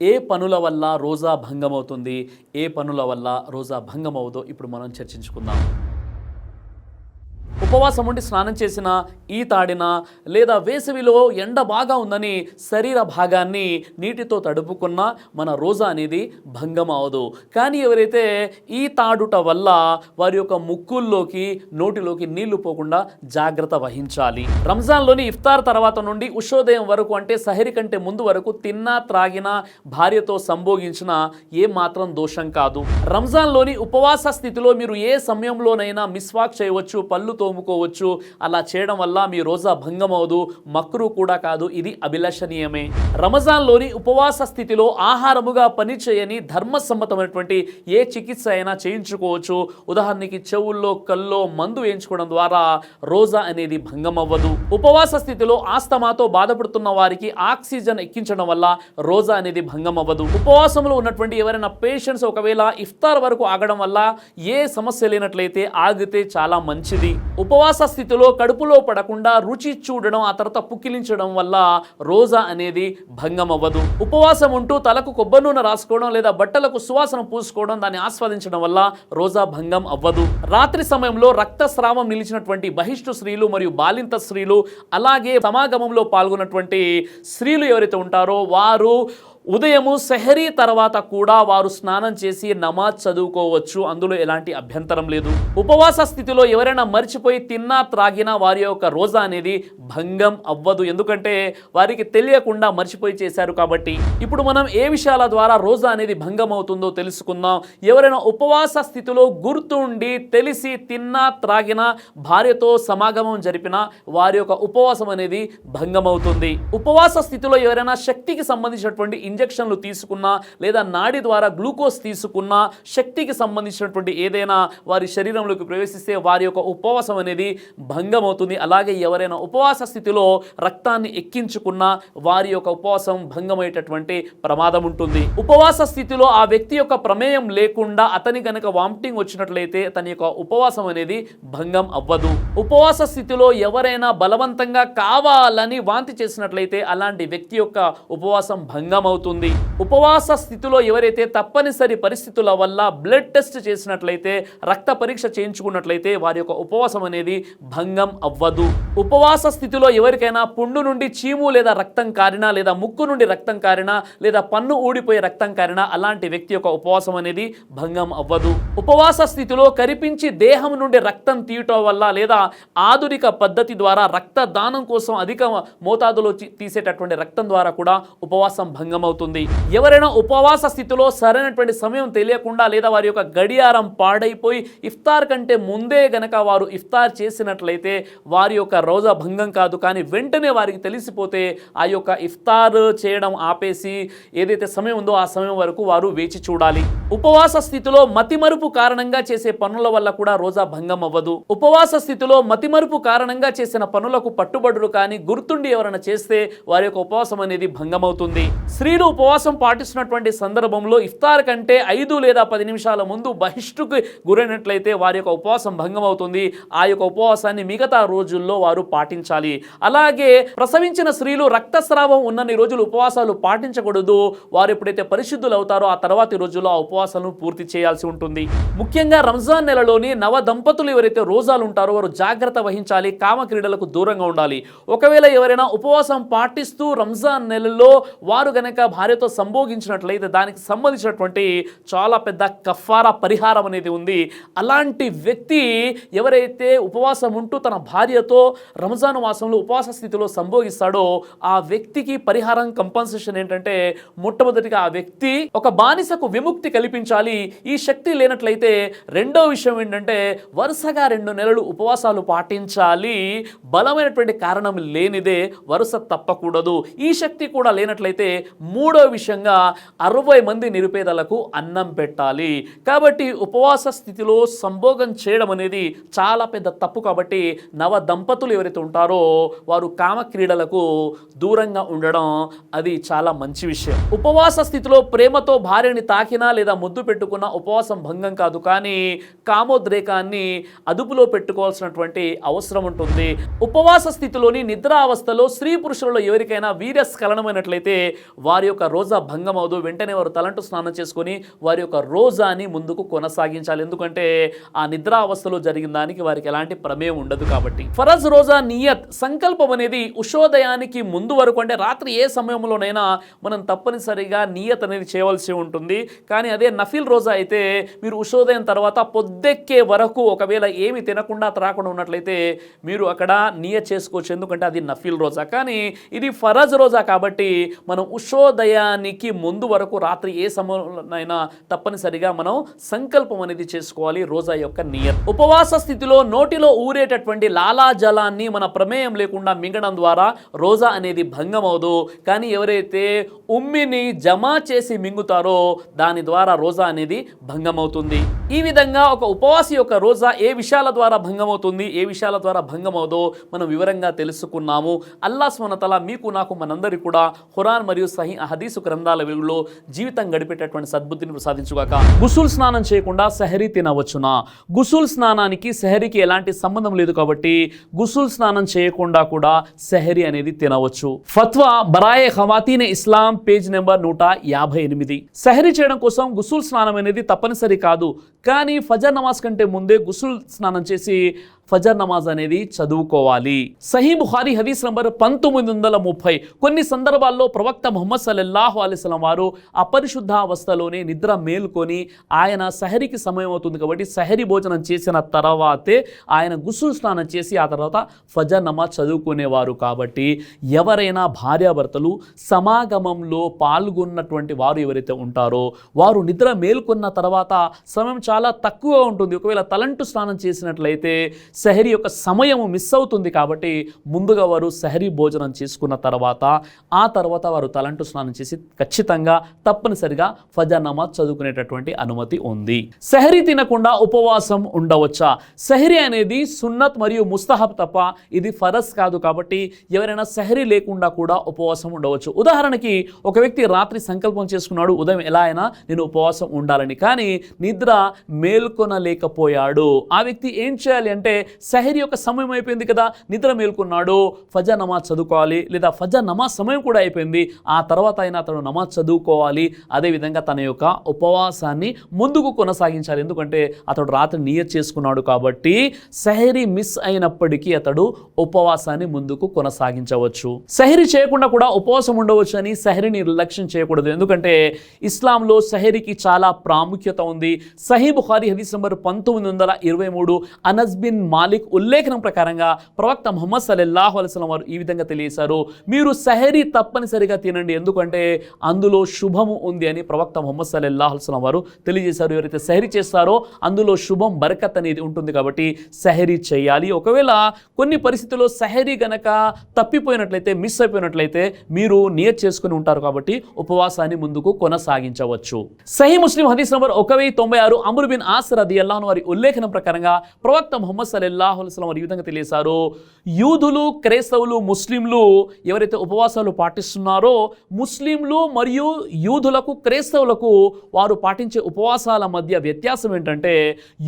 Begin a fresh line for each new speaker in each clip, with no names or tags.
ఏ పనుల వల్ల రోజా భంగమవుతుంది? ఏ పనుల వల్ల రోజా భంగమవుదో ఇప్పుడు మనం చర్చించుకుందాం. ఉపవాసం ఉండి స్నానం చేసినా, ఈతాడినా లేదా వేసవిలో ఎండ బాగా ఉందని శరీర భాగాన్ని నీటితో తడుపుకున్నా మన రోజా అనేది భంగం అవదు. కానీ ఎవరైతే ఈతాడుట వల్ల వారి యొక్క ముక్కుల్లోకి నోటిలోకి నీళ్లు పోకుండా జాగ్రత్త వహించాలి. రంజాన్లోని ఇఫ్తార్ తర్వాత నుండి ఉషోదయం వరకు, అంటే సహరి కంటే ముందు వరకు తిన్నా త్రాగినా భార్యతో సంభోగించినా ఏ మాత్రం దోషం కాదు. రంజాన్లోని ఉపవాస స్థితిలో మీరు ఏ సమయంలోనైనా మిస్వాక్ చేయవచ్చు, పళ్ళు తోముకోవచ్చు. అలా చేయడం వల్ల మీ రోజా భంగం అవదు, మక్రూ కూడా కాదు. ఇది అభిలషణీయమే. రమజాన్లోని ఉపవాస స్థితిలో ఆహారముగా పనిచేయని ధర్మసమ్మతమైనటువంటి ఏ చికిత్స అయినా చేయించుకోవచ్చు. ఉదాహరణకి చెవుల్లో కల్లో మందు వేయించుకోవడం ద్వారా రోజా అనేది భంగం అవ్వదు. ఉపవాస స్థితిలో ఆస్తమాతో బాధపడుతున్న వారికి ఆక్సిజన్ ఎక్కించడం వల్ల రోజా అనేది భంగం అవ్వదు. ఉపవాసంలో ఉన్నటువంటి ఎవరైనా పేషెంట్స్ ఒకవేళ ఇఫ్తార్ వరకు ఆగడం వల్ల ఏ సమస్య లేనట్లయితే ఆగితే చాలా మంచిది. ఉపవాస స్థితిలో కడుపులో పడకుండా రుచి చూడడం, ఆ తర్వాత పుక్కిలించడం వల్ల రోజా అనేది భంగం అవ్వదు. ఉపవాసం ఉంటూ తలకు కొబ్బరి నూనె రాసుకోవడం లేదా బట్టలకు సువాసన పూసుకోవడం, దాన్ని ఆస్వాదించడం వల్ల రోజా భంగం అవ్వదు. రాత్రి సమయంలో రక్తస్రావం నిలిచినటువంటి బహిష్టు స్త్రీలు మరియు బాలింత స్త్రీలు, అలాగే సమాగమంలో పాల్గొన్నటువంటి స్త్రీలు ఎవరైతే ఉంటారో వారు ఉదయము సెహరీ తర్వాత కూడా వారు స్నానం చేసి నమాజ్ చదువుకోవచ్చు. అందులో ఎలాంటి అభ్యంతరం లేదు. ఉపవాస స్థితిలో ఎవరైనా మర్చిపోయి తిన్నా త్రాగినా వారి యొక్క రోజా అనేది భంగం అవ్వదు. ఎందుకంటే వారికి తెలియకుండా మర్చిపోయి చేశారు కాబట్టి. ఇప్పుడు మనం ఏ విషయాల ద్వారా రోజా అనేది భంగం అవుతుందో తెలుసుకుందాం. ఎవరైనా ఉపవాస స్థితిలో గుర్తుండి తెలిసి తిన్నా త్రాగినా భార్యతో సమాగమం జరిపినా వారి యొక్క ఉపవాసం అనేది భంగం అవుతుంది. ఉపవాస స్థితిలో ఎవరైనా శక్తికి సంబంధించినటువంటి ఇంజెక్షన్లు తీసుకున్నా లేదా నాడి ద్వారా గ్లూకోజ్ తీసుకున్నా, శక్తికి సంబంధించినటువంటి ఏదైనా వారి శరీరంలోకి ప్రవేశిస్తే వారి యొక్క ఉపవాసం అనేది భంగం అవుతుంది. అలాగే ఎవరైనా ఉపవాస స్థితిలో రక్తాన్ని ఎక్కించుకున్నా వారి యొక్క ఉపవాసం భంగమయ్యేటటువంటి ప్రమాదం ఉంటుంది. ఉపవాస స్థితిలో ఆ వ్యక్తి యొక్క ప్రమేయం లేకుండా అతని కనుక వామిటింగ్ వచ్చినట్లయితే తన యొక్క ఉపవాసం అనేది భంగం అవ్వదు. ఉపవాస స్థితిలో ఎవరైనా బలవంతంగా కావాలని వాంతి చేసినట్లయితే అలాంటి వ్యక్తి యొక్క ఉపవాసం భంగం అవుతుంది. ఉపవాస స్థితిలో ఎవరైతే తప్పనిసరి పరిస్థితుల వల్ల బ్లడ్ టెస్ట్ చేసినట్లయితే, రక్త పరీక్ష చేయించుకున్నట్లయితే వారి యొక్క ఉపవాసం అనేది భంగం అవ్వదు. ఉపవాస స్థితిలో ఎవరికైనా పుండు నుండి చీము లేదా రక్తం కారినా, లేదా ముక్కు నుండి రక్తం కారినా, లేదా పన్ను ఊడిపోయి రక్తం కారినా అలాంటి వ్యక్తి యొక్క ఉపవాసం అనేది భంగం అవ్వదు. ఉపవాస స్థితిలో కరిపించి దేహం నుండి రక్తం తీయటం వల్ల లేదా ఆధునిక పద్ధతి ద్వారా రక్తదానం కోసం అధిక మోతాదులో తీసేటటువంటి రక్తం ద్వారా కూడా ఉపవాసం భంగం అవుతుంది. ఎవరైనా ఉపవాస స్థితిలో సరైనటువంటి సమయం తెలియకుండా లేదా వారి యొక్క గడియారం పాడైపోయి ఇఫ్తార్ కంటే ముందే గనక వారు ఇఫ్తార్ చేసినట్లయితే వారి యొక్క రోజా భంగం కాదు. కానీ వెంటనే వారికి తెలిసిపోతే ఆ యొక్క ఇఫ్తార్ చేయడం ఆపేసి ఏదైతే సమయం ఉందో ఆ సమయం వరకు వారు వేచి చూడాలి. ఉపవాస స్థితిలో మతిమరుపు కారణంగా చేసే పనుల వల్ల కూడా రోజా భంగం అవ్వదు. ఉపవాస స్థితిలో మతిమరుపు కారణంగా చేసిన పనులకు పట్టుబడులు కానీ గుర్తుండి ఎవరైనా చేస్తే వారి యొక్క ఉపవాసం అనేది భంగం అవుతుంది. స్త్రీలు ఉపవాసం పాటిస్తున్నటువంటి సందర్భంలో ఇఫ్తార్ కంటే 5 లేదా 10 నిమిషాల ముందు బహిష్టుకు గురైనట్లయితే వారి యొక్క ఉపవాసం భంగం అవుతుంది. ఆ యొక్క ఉపవాసాన్ని మిగతా రోజుల్లో వారు పాటించాలి. అలాగే ప్రసవించిన స్త్రీలు రక్తస్రావం ఉన్నన్ని రోజులు ఉపవాసాలు పాటించకూడదు. వారు ఎప్పుడైతే పరిశుద్ధులు అవుతారో ఆ తర్వాతి రోజుల్లో ఆ ఉపవాసాలను పూర్తి చేయాల్సి ఉంటుంది. ముఖ్యంగా రంజాన్ నెలలోని నవ దంపతులు ఎవరైతే రోజాలు ఉంటారో వారు జాగ్రత్త వహించాలి. కామ క్రీడలకు దూరంగా ఉండాలి. ఒకవేళ ఎవరైనా ఉపవాసం పాటిస్తూ రంజాన్ నెలలో వారు గనక భార్యతో సంభోగించినట్లయితే దానికి సంబంధించినటువంటి చాలా పెద్ద కఫారా పరిహారం అనేది ఉంది. అలాంటి వ్యక్తి ఎవరైతే ఉపవాసం ఉంటూ తన భార్యతో రంజాన్ మాసంలో ఉపవాస స్థితిలో సంభోగిస్తాడో ఆ వ్యక్తికి పరిహారం కంపన్సేషన్ ఏంటంటే, మొట్టమొదటిగా ఆ వ్యక్తి ఒక బానిసకు విముక్తి కల్పించాలి. ఈ శక్తి లేనట్లయితే రెండో విషయం ఏంటంటే వరుసగా 2 నెలలు ఉపవాసాలు పాటించాలి. బలమైనటువంటి కారణం లేనిదే వరుస తప్పకూడదు. ఈ శక్తి కూడా లేనట్లయితే మూడో విషయంగా 60 మంది నిరుపేదలకు అన్నం పెట్టాలి. కాబట్టి ఉపవాస స్థితిలో సంభోగం చేయడం అనేది చాలా పెద్ద తప్పు. కాబట్టి నవ దంపతులు ఎవరైతే ఉంటారో వారు కామ క్రీడలకు దూరంగా ఉండడం అది చాలా మంచి విషయం. ఉపవాస స్థితిలో ప్రేమతో భార్యని తాకినా లేదా ముద్దు పెట్టుకున్న ఉపవాసం భంగం కాదు. కానీ కామోద్రేకాన్ని అదుపులో పెట్టుకోవాల్సినటువంటి అవసరం ఉంటుంది. ఉపవాస స్థితిలోని నిద్రావస్థలో స్త్రీ పురుషులలో ఎవరికైనా వీర్యస్ఖలనమైనట్లయితే వారి వారి యొక్క రోజా భంగం అవదు. వెంటనే వారు తలంటు స్నానం చేసుకొని వారి యొక్క రోజాని ముందుకు కొనసాగించాలి. ఎందుకంటే ఆ నిద్రావస్థలో జరిగిన దానికి వారికి ఎలాంటి ప్రమేయం ఉండదు కాబట్టి. ఫరజ్ రోజా నియత్ సంకల్పం అనేది ఉషోదయానికి ముందు వరకు, అంటే రాత్రి ఏ సమయంలోనైనా మనం తప్పనిసరిగా నియత్ అనేది చేయవలసి ఉంటుంది. కానీ అదే నఫిల్ రోజా అయితే మీరు ఉషోదయం తర్వాత పొద్దెక్కే వరకు ఒకవేళ ఏమి తినకుండా త్రాకుండా ఉన్నట్లయితే మీరు అక్కడ నియత్ చేసుకోవచ్చు. ఎందుకంటే అది నఫిల్ రోజా. కానీ ఇది ఫరజ్ రోజా కాబట్టి మనం ఉషోదయానికి ముందు వరకు రాత్రి ఏ సమయంలోనైనా తప్పనిసరిగా మనం సంకల్పం అనేది చేసుకోవాలి రోజా యొక్క నియత్. ఉపవాస స్థితిలో నోటిలో ఊరేటటువంటి లాలాజలాన్ని మన ప్రమేయం లేకుండా మింగడం ద్వారా రోజా అనేది భంగం అవదు. కానీ ఎవరైతే ఉమ్మిని జమ చేసి మింగుతారో దాని ద్వారా రోజా అనేది భంగం అవుతుంది. ఈ విధంగా ఒక ఉపవాసి యొక్క రోజా ఏ విషయాల ద్వారా భంగం అవుతుంది, ఏ విషయాల ద్వారా భంగం అవదో మనం వివరంగా తెలుసుకున్నాము. అల్లాహ్ సుబ్హానహు వ తఆలా మీకు నాకు మనందరికీ కూడా ఖురాన్ మరియు సహీ హదీసు గ్రంథాల వెలుగులో జీవితం గడిపేటటువంటి సద్బుద్ధిని ప్రసాదించుగాక. గుసుల్ స్నానం చేయకుండా సెహరీ తినవచ్చునా? గుసుల్ స్నానానికి సెహరీకి ఎలాంటి సంబంధం లేదు కాబట్టి గుసుల్ స్నానం చేయకుండా కూడా సెహరీ అనేది తినవచ్చు. ఫత్వా బరాయే ఖవాతీన్ ఇస్లాం పేజ్ నెంబర్ 158. సెహరీ చేయడం కోసం గుసుల్ స్నానం అనేది తప్పనిసరి కాదు. కానీ ఫజర్ నమాజ్ కంటే ముందే గుసుల్ స్నానం చేసి ఫజర్ నమాజ్ అనేది చదువుకోవాలి. సహీ బుఖారీ హదీస్ నంబర్ 1930. కొన్ని సందర్భాల్లో ప్రవక్త ముహమ్మద్ సల్లల్లాహు అలైహి వసల్లం వారు అపరిశుద్ధావస్థలోనే నిద్ర మేల్కొని ఆయన సహరీకి సమయం అవుతుంది కాబట్టి సహరీ భోజనం చేసిన తర్వాతే ఆయన గుసుల్ స్నానం చేసి ఆ తర్వాత ఫజర్ నమాజ్ చదువుకునేవారు. కాబట్టి ఎవరైనా భార్యాభర్తలు సమాగమంలో పాల్గొన్నటువంటి వారు ఎవరైతే ఉంటారో వారు నిద్ర మేల్కొన్న తర్వాత సమయం చాలా తక్కువ ఉంటుంది. ఒకవేళ తలంటు స్నానం చేసినట్లయితే సెహరీ యొక్క సమయం మిస్ అవుతుంది. కాబట్టి ముందుగా వారు సెహరీ భోజనం చేసుకున్న తర్వాత ఆ తర్వాత వారు తలంటు స్నానం చేసి ఖచ్చితంగా తప్పనిసరిగా ఫజర్ నమాజ్ చదువుకునేటటువంటి అనుమతి ఉంది. సెహరీ తినకుండా ఉపవాసం ఉండవచ్చా? సెహరీ అనేది సున్నత్ మరియు ముస్తహబ్ తప్ప ఇది ఫరజ్ కాదు. కాబట్టి ఎవరైనా సెహరీ లేకుండా కూడా ఉపవాసం ఉండవచ్చు. ఉదాహరణకి ఒక వ్యక్తి రాత్రి సంకల్పం చేసుకున్నాడు ఉదయం ఎలా అయినా నేను ఉపవాసం ఉండాలని, కానీ నిద్ర మేల్కొనలేకపోయాడు. ఆ వ్యక్తి ఏం చేయాలి అంటే సెహరీ యొక్క సమయం అయిపోయింది కదా, నిద్ర మేల్కొన్నాడు, ఫజర్ నమాజ్ చదువుకోవాలి. లేదా ఫజర్ నమాజ్ సమయం కూడా అయిపోయింది, ఆ తర్వాత అయినా అతడు నమాజ్ చదువుకోవాలి. అదేవిధంగా తన యొక్క ఉపవాసాన్ని ముందుకు కొనసాగించాలి. ఎందుకంటే అతడు రాత్రి నియత్ చేసుకున్నాడు కాబట్టి సెహరీ మిస్ అయినప్పటికీ అతడు ఉపవాసాన్ని ముందుకు కొనసాగించవచ్చు. సెహరీ చేయకుండా కూడా ఉపవాసం ఉండవచ్చు అని సెహరీని నిర్లక్ష్యం చేయకూడదు. ఎందుకంటే ఇస్లాంలో సెహరీకి చాలా ప్రాముఖ్యత ఉంది. సహీ బుఖారీ హదీస్ నంబర్ 1923 అనస్ బిన్ మాలిక్ ఉల్లేఖనం ప్రకారంగా ప్రవక్త ముహమ్మద్ సల్లల్లాహు అలైహి వసల్లం వారు ఈ విధంగా తెలియజేశారు, మీరు సెహరీ తప్పనిసరిగా తినండి ఎందుకంటే అందులో శుభము ఉంది అని ప్రవక్త ముహమ్మద్ సల్లల్లాహు అలైహి వసల్లం వారు తెలియజేశారు. ఎవరైతే సెహరీ చేస్తారో అందులో శుభం బరకత్ అనేది ఉంటుంది కాబట్టి సెహరీ చేయాలి. ఒకవేళ కొన్ని పరిస్థితుల్లో సెహరీ గనక తప్పిపోయినట్లయితే మిస్ అయిపోయినట్లయితే మీరు నియత్ చేసుకుని ఉంటారు కాబట్టి ఉపవాసాన్ని ముందుకు కొనసాగించవచ్చు. సహీ ముస్లిం హదీస్ నంబర్ 1096 అమ్ర్ బిన్ ఆస్ రదియల్లాహు అన్హు వారి ఉల్లేఖనం ప్రకారంగా ప్రవక్త ముహమ్మద్ సల్లల్లాహు అలైహి వసల్లం వారు ఈ విధంగా తెలియజేశారు, యూదులు క్రైస్తవులు ముస్లింలు ఎవరైతే ఉపవాసాలు పాటిస్తున్నారో ముస్లింలు మరియు యూదులకు క్రైస్తవులకు వారు పాటించే ఉపవాసాల మధ్య వ్యత్యాసం ఏంటంటే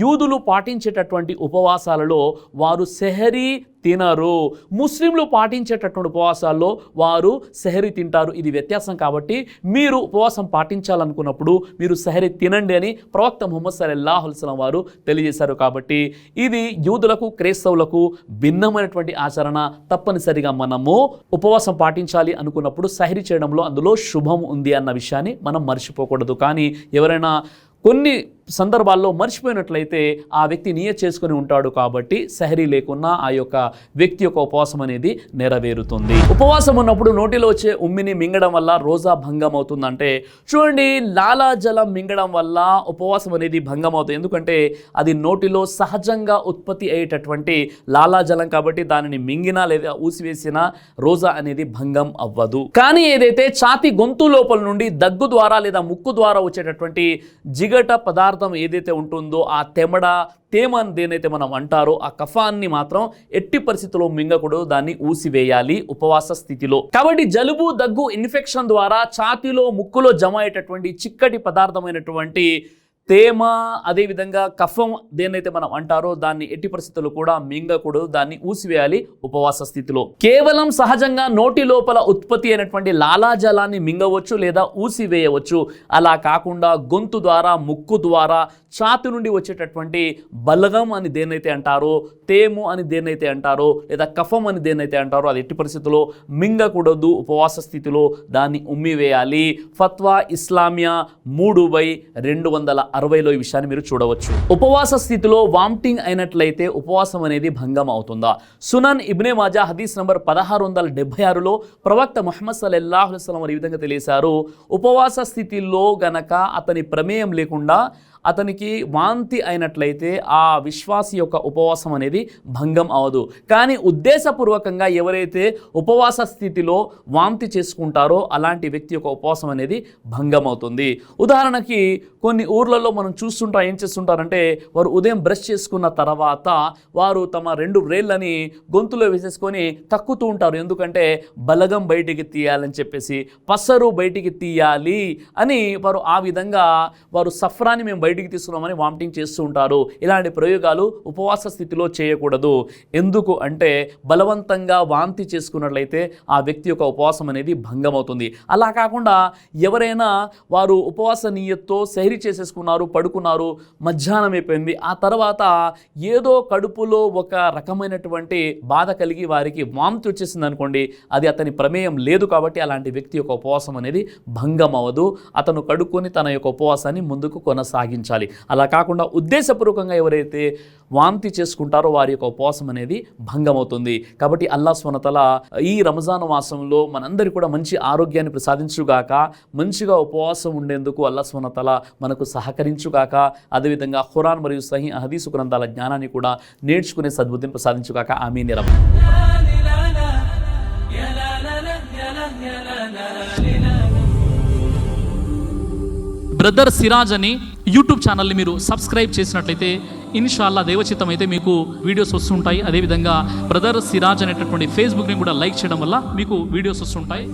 యూదులు పాటించేటటువంటి ఉపవాసాలలో వారు సెహరీ తినరు, ముస్లింలు పాటించేటటువంటి ఉపవాసాల్లో వారు సెహరీ తింటారు. ఇది వ్యత్యాసం. కాబట్టి మీరు ఉపవాసం పాటించాలనుకున్నప్పుడు మీరు సెహరీ తినండి అని ప్రవక్త ముహమ్మద్ సల్లల్లాహు అలైహి వసల్లం వారు తెలియజేశారు. కాబట్టి ఇది యూదులకు క్రైస్తవులకు భిన్నమైనటువంటి ఆచరణ. తప్పనిసరిగా మనము ఉపవాసం పాటించాలి అనుకున్నప్పుడు సెహరీ చేయడంలో అందులో శుభం ఉంది అన్న విషయాన్ని మనం మర్చిపోకూడదు. కానీ ఎవరైనా కొన్ని సందర్భాల్లో మర్చిపోయినట్లయితే ఆ వ్యక్తి నియత్ చేసుకుని ఉంటాడు కాబట్టి సెహరీ లేకున్నా ఆ యొక్క వ్యక్తి యొక్క ఉపవాసం అనేది నెరవేరుతుంది. ఉపవాసం ఉన్నప్పుడు నోటిలో వచ్చే ఉమ్మిని మింగడం వల్ల రోజా భంగం అవుతుందంటే చూడండి, లాలాజలం మింగడం వల్ల ఉపవాసం అనేది భంగం అవుతుంది. ఎందుకంటే అది నోటిలో సహజంగా ఉత్పత్తి అయ్యేటటువంటి లాలాజలం కాబట్టి దానిని మింగినా లేదా ఊసివేసినా రోజా అనేది భంగం అవ్వదు. కానీ ఏదైతే ఛాతీ గొంతు లోపల నుండి దగ్గు ద్వారా లేదా ముక్కు ద్వారా వచ్చేటటువంటి జిగట పదార్థం ఏదైతే ఉంటుందో ఆ తేమ దేనైతే మనం అంటారో ఆ కఫాన్ని మాత్రం ఎట్టి పరిస్థితుల్లో మింగకూడదు, దాన్ని ఊసివేయాలి ఉపవాస స్థితిలో. కాబట్టి జలుబు దగ్గు ఇన్ఫెక్షన్ ద్వారా ఛాతీలో ముక్కులో జమ అయ్యేటటువంటి చిక్కటి పదార్థమైనటువంటి తేమ అదేవిధంగా కఫం దేన్నైతే మనం అంటారో దాన్ని ఎట్టి పరిస్థితుల్లో కూడా మింగకూడదు, దాన్ని ఊసివేయాలి ఉపవాస స్థితిలో. కేవలం సహజంగా నోటి లోపల ఉత్పత్తి అయినటువంటి లాలాజలాన్ని మింగవచ్చు లేదా ఊసివేయవచ్చు. అలా కాకుండా గొంతు ద్వారా, ముక్కు ద్వారా, ఛాతి నుండి వచ్చేటటువంటి బలగం అని దేన్నైతే అంటారో, తేము అని దేన్నైతే అంటారో, లేదా కఫం అని దేన్నైతే అంటారో అది ఎట్టి పరిస్థితుల్లో మింగకూడదు. ఉపవాస స్థితిలో దాన్ని ఉమ్మివేయాలి. ఫత్వా ఇస్లామియా 3/260లో ఈ విషయాన్ని మీరు చూడవచ్చు. ఉపవాస స్థితిలో వామిటింగ్ అయినట్లయితే ఉపవాసం అనేది భంగం అవుతుందా? సునన్ ఇబ్నే మాజా హదీస్ నంబర్ 1676లో ప్రవక్త ముహమ్మద్ సల్లల్లాహు అలైహి వసల్లం ఈ విధంగా తెలియజేశారు, ఉపవాస స్థితిలో గనక అతని ప్రమేయం లేకుండా అతనికి వాంతి అయినట్లయితే ఆ విశ్వాసి యొక్క ఉపవాసం అనేది భంగం అవదు. కానీ ఉద్దేశపూర్వకంగా ఎవరైతే ఉపవాస స్థితిలో వాంతి చేసుకుంటారో అలాంటి వ్యక్తి యొక్క ఉపవాసం అనేది భంగం అవుతుంది. ఉదాహరణకి కొన్ని ఊర్లలో మనం చూస్తుంటాం, ఏం చేస్తుంటారంటే వారు ఉదయం బ్రష్ చేసుకున్న తర్వాత వారు తమ 2 వ్రేళ్ళని గొంతులో వేసేసుకొని కక్కుతూ ఉంటారు. ఎందుకంటే బలగం బయటికి తీయాలని చెప్పేసి, పసరు బయటికి తీయాలి అని వారు ఆ విధంగా వారు సఫ్రాన్ని మేము బయటికి తీసుకున్నామని వామిటింగ్ చేస్తూ ఉంటారు. ఇలాంటి ప్రయోగాలు ఉపవాస స్థితిలో చేయకూడదు. ఎందుకు అంటే బలవంతంగా వాంతి చేసుకున్నట్లయితే ఆ వ్యక్తి యొక్క ఉపవాసం అనేది భంగం అవుతుంది. అలా కాకుండా ఎవరైనా వారు ఉపవాస నియత్తో సెహరీ చేసేసుకున్నారు, పడుకున్నారు, మధ్యాహ్నం అయిపోయింది, ఆ తర్వాత ఏదో కడుపులో ఒక రకమైనటువంటి బాధ కలిగి వారికి వాంతి వచ్చేసింది అనుకోండి, అది అతని ప్రమేయం లేదు కాబట్టి అలాంటి వ్యక్తి యొక్క ఉపవాసం అనేది భంగం అవ్వదు. అతను కడుక్కొని తన యొక్క ఉపవాసాన్ని ముందుకు కొనసాగించాలి. అలా కాకుండా ఉద్దేశపూర్వకంగా ఎవరైతే వాంతి చేసుకుంటారో వారి యొక్క ఉపవాసం అనేది భంగం అవుతుంది. కాబట్టి అల్లాహ్ సుబ్హానహు వ తఆలా ఈ రంజాన్ మాసంలో మనందరికీ కూడా మంచి ఆరోగ్యాన్ని ప్రసాదించుగాక, మంచిగా ఉపవాసం ఉండేందుకు అల్లాహ్ సుబ్హానహు వ తఆలా మనకు సహకరించుగాక. అదేవిధంగా ఖురాన్ మరియు సహీ హదీసు గ్రంథాల జ్ఞానాన్ని కూడా నేర్చుకునే సద్బుద్ధిని ప్రసాదించుగాక. ఆమీన్ యా రబ్బ్. బ్రదర్ సిరాజ్ అని యూట్యూబ్ ఛానల్ని మీరు సబ్స్క్రైబ్ చేసినట్లయితే ఇన్షాల్లా దైవచిత్తం అయితే మీకు వీడియోస్ వస్తుంటాయి. అదేవిధంగా బ్రదర్ సిరాజ్ అనేటటువంటి ఫేస్బుక్ని కూడా లైక్ చేయడం వల్ల మీకు వీడియోస్ వస్తుంటాయి.